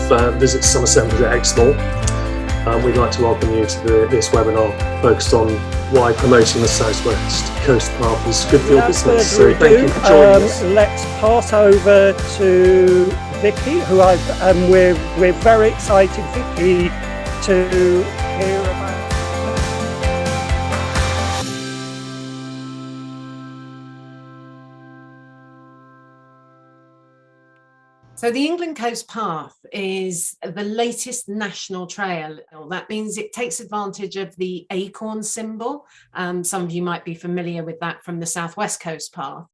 Visit Somerset and Exmoor. We'd like to welcome you to this webinar focused on why promoting the Southwest Coast Path is good for your business. So thank you for joining us. Let's pass over to Vicky, who we're very excited, Vicky, to hear about. So the England Coast Path is the latest national trail. That means it takes advantage of the acorn symbol. Some of you might be familiar with that from the Southwest Coast Path.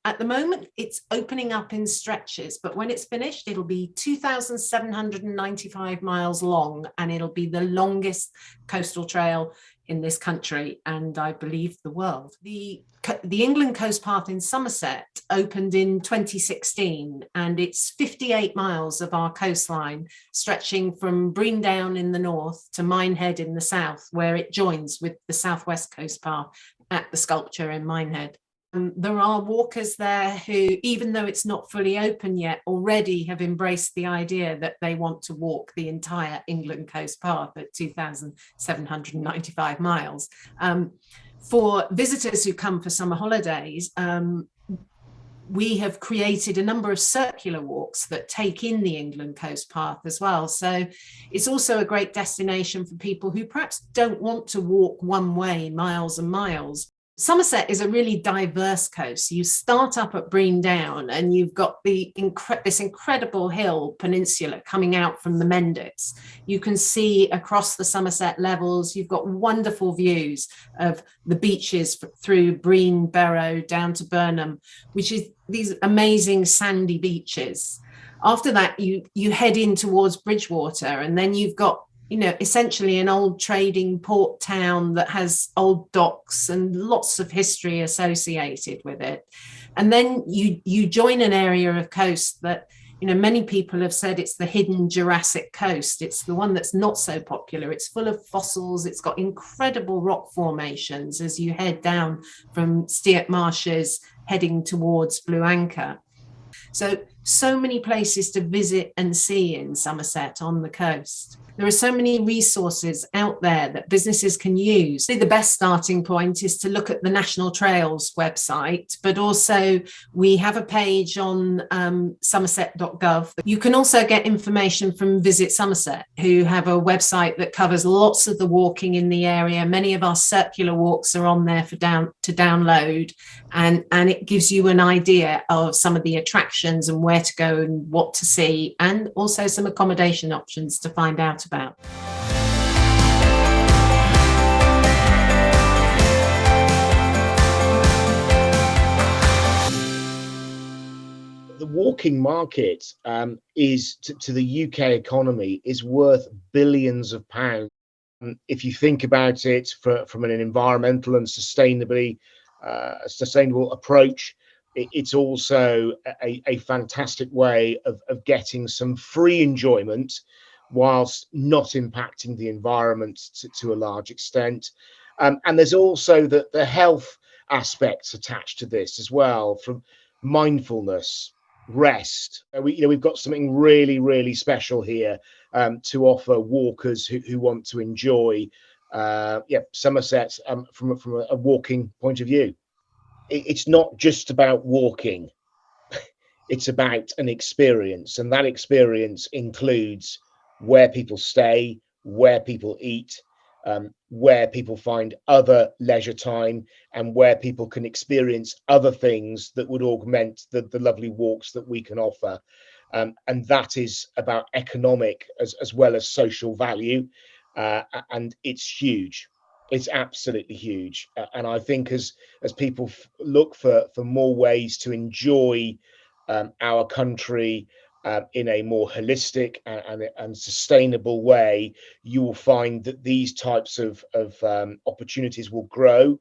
At the moment, it's opening up in stretches, but when it's finished, it'll be 2,795 miles long, and it'll be the longest coastal trail in this country, and I believe the world. The England Coast Path in Somerset opened in 2016, and it's 58 miles of our coastline, stretching from Breandown in the north to Minehead in the south, where it joins with the Southwest Coast Path at the sculpture in Minehead. There are walkers there who, even though it's not fully open yet, already have embraced the idea that they want to walk the entire England Coast Path at 2,795 miles. For visitors who come for summer holidays, we have created a number of circular walks that take in the England Coast Path as well. So it's also a great destination for people who perhaps don't want to walk one way miles and miles. Somerset is a really diverse coast. You start up at Breandown and you've got this incredible hill peninsula coming out from the Mendits. You can see across the Somerset levels. You've got wonderful views of the beaches through Brean, Barrow down to Burnham, which is these amazing sandy beaches. After that, you head in towards Bridgewater, and then you've got essentially an old trading port town that has old docks and lots of history associated with it. And then you join an area of coast that, many people have said it's the hidden Jurassic coast. It's the one that's not so popular. It's full of fossils. It's got incredible rock formations as you head down from Steart Marshes heading towards Blue Anchor. So many places to visit and see in Somerset on the coast. There are so many resources out there that businesses can use. The best starting point is to look at the National Trails website, but also we have a page on somerset.gov. You can also get information from Visit Somerset, who have a website that covers lots of the walking in the area. Many of our circular walks are on there to download, and it gives you an idea of some of the attractions and where to go and what to see, and also some accommodation options to find out about. The walking market is to the UK economy is worth billions of pounds. If you think about it from an environmental and sustainable approach, it's also a fantastic way of getting some free enjoyment whilst not impacting the environment to a large extent. And there's also the health aspects attached to this as well, from mindfulness, rest. We've got something really, really special here to offer walkers who want to enjoy Somerset from a walking point of view. It's not just about walking. It's about an experience, and that experience includes where people stay, where people eat, where people find other leisure time, and where people can experience other things that would augment the lovely walks that we can offer. And that is about economic as well as social value, and it's huge. It's absolutely huge. And I think as people look for more ways to enjoy our country in a more holistic and sustainable way, you will find that these types of opportunities will grow,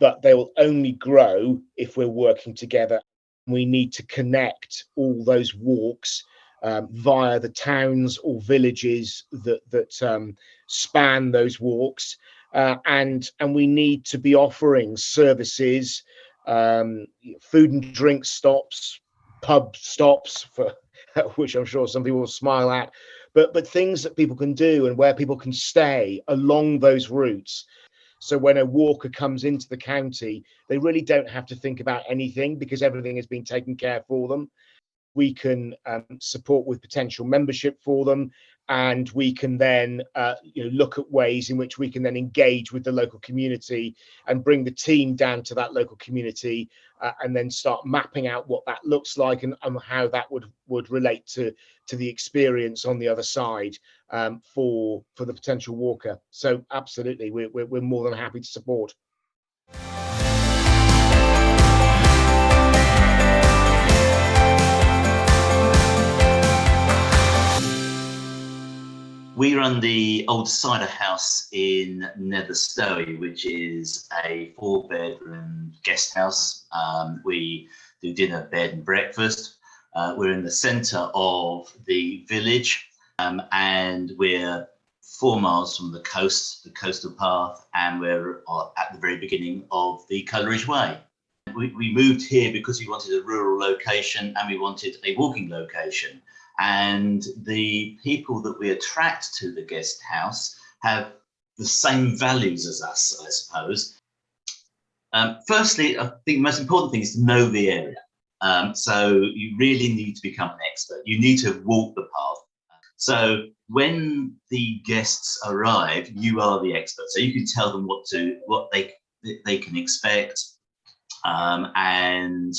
but they will only grow if we're working together. We need to connect all those walks via the towns or villages that span those walks, and we need to be offering services, food and drink stops, pub stops for which I'm sure some people will smile at, but things that people can do and where people can stay along those routes. So when a walker comes into the county, they really don't have to think about anything because everything has been taken care for them. We can support with potential membership for them, and we can then look at ways in which we can then engage with the local community and bring the team down to that local community, and then start mapping out what that looks like and how that would relate to the experience on the other side for the potential walker. So absolutely, we're more than happy to support. We run the Old Cider House in Nether Stowey, which is a 4-bedroom guest house. We do dinner, bed and breakfast. We're in the centre of the village, and we're 4 miles from the coast, the coastal path, and we're at the very beginning of the Coleridge Way. We moved here because we wanted a rural location and we wanted a walking location. And the people that we attract to the guest house have the same values as us, I suppose. Firstly, I think the most important thing is to know the area. So you really need to become an expert. You need to walk the path. So when the guests arrive, you are the expert. So you can tell them what they can expect, and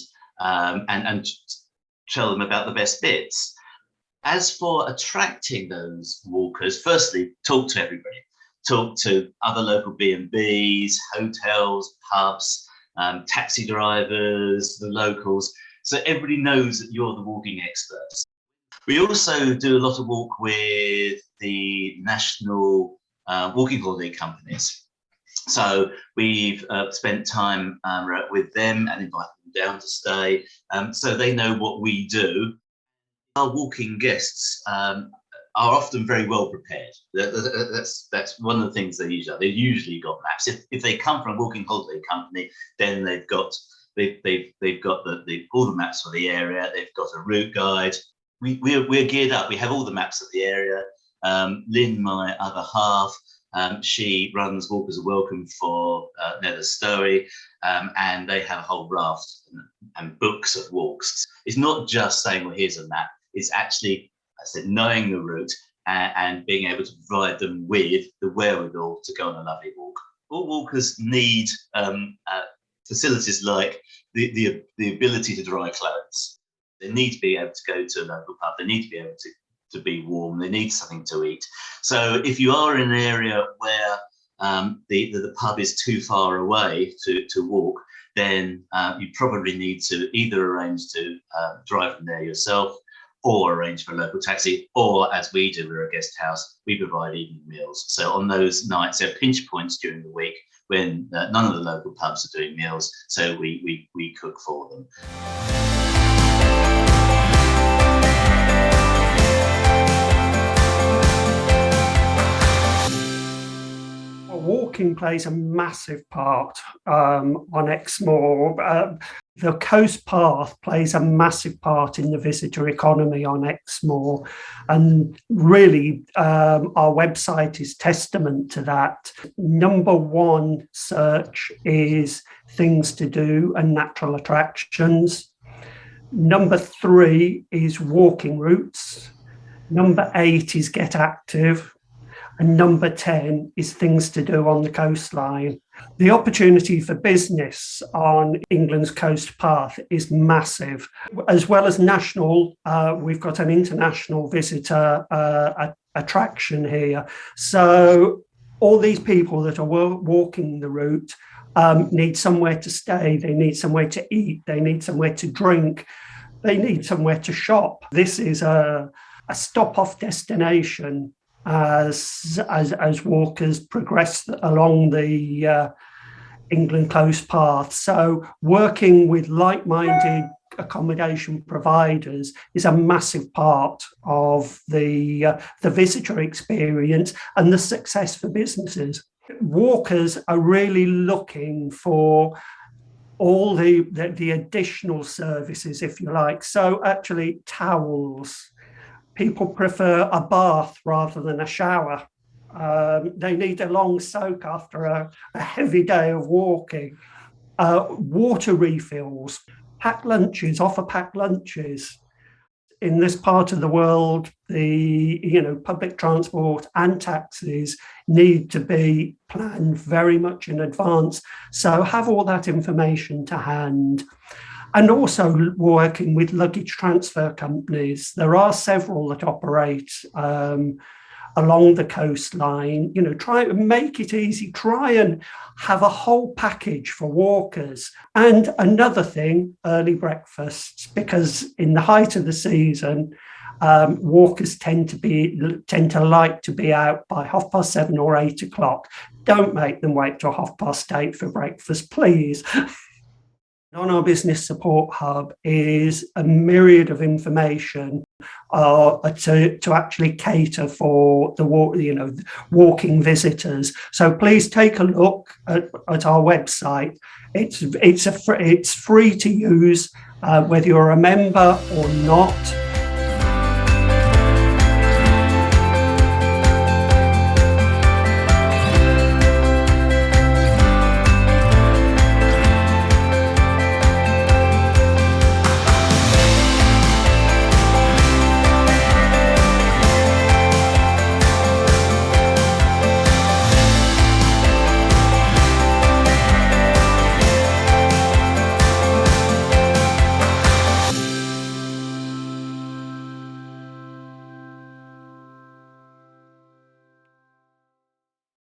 tell them about the best bits. As for attracting those walkers, firstly, talk to everybody. Talk to other local B&Bs, hotels, pubs, taxi drivers, the locals. So everybody knows that you're the walking experts. We also do a lot of walk with the national walking holiday companies. So we've spent time with them and invited them down to stay, so they know what we do. Our walking guests are often very well prepared. That's one of the things they usually are. They've usually got maps. If they come from a walking holiday company, then they've got all the maps for the area. They've got a route guide. We're geared up. We have all the maps of the area. Lynn, my other half, she runs Walk as a Welcome for Nether Stowey, and they have a whole raft and books of walks. It's not just saying, well, here's a map. It's actually, I said, knowing the route and being able to provide them with the wherewithal to go on a lovely walk. All walkers need facilities like the ability to dry clothes. They need to be able to go to a local pub. They need to be able to be warm. They need something to eat. So if you are in an area where the pub is too far away to walk, then you probably need to either arrange to drive from there yourself, or arrange for a local taxi, or as we do, we're a guest house, we provide evening meals. So on those nights, there are pinch points during the week when none of the local pubs are doing meals, so we cook for them. Walking plays a massive part on Exmoor. The coast path plays a massive part in the visitor economy on Exmoor, and really our website is testament to that. Number one search is things to do and natural attractions. Number 3 is walking routes. Number 8 is get active. And number 10 is things to do on the coastline. The opportunity for business on England's coast path is massive. As well as national, we've got an international visitor attraction here. So all these people that are walking the route need somewhere to stay, they need somewhere to eat, they need somewhere to drink, they need somewhere to shop. This is a stop-off destination as walkers progress along the England coast path. So working with like-minded accommodation providers is a massive part of the visitor experience and the success for businesses. Walkers are really looking for all the additional services, if you like. So actually towels, people prefer a bath rather than a shower. They need a long soak after a heavy day of walking. Water refills, offer packed lunches. In this part of the world, the public transport and taxis need to be planned very much in advance. So have all that information to hand. And also working with luggage transfer companies. There are several that operate along the coastline. Try and make it easy. Try and have a whole package for walkers. And another thing, early breakfasts, because in the height of the season, walkers tend to like to be out by 7:30 or 8 o'clock. Don't make them wait till 8:30 for breakfast, please. On our business support hub is a myriad of information to actually cater for the walking visitors. So please take a look at our website. It's free to use, whether you're a member or not.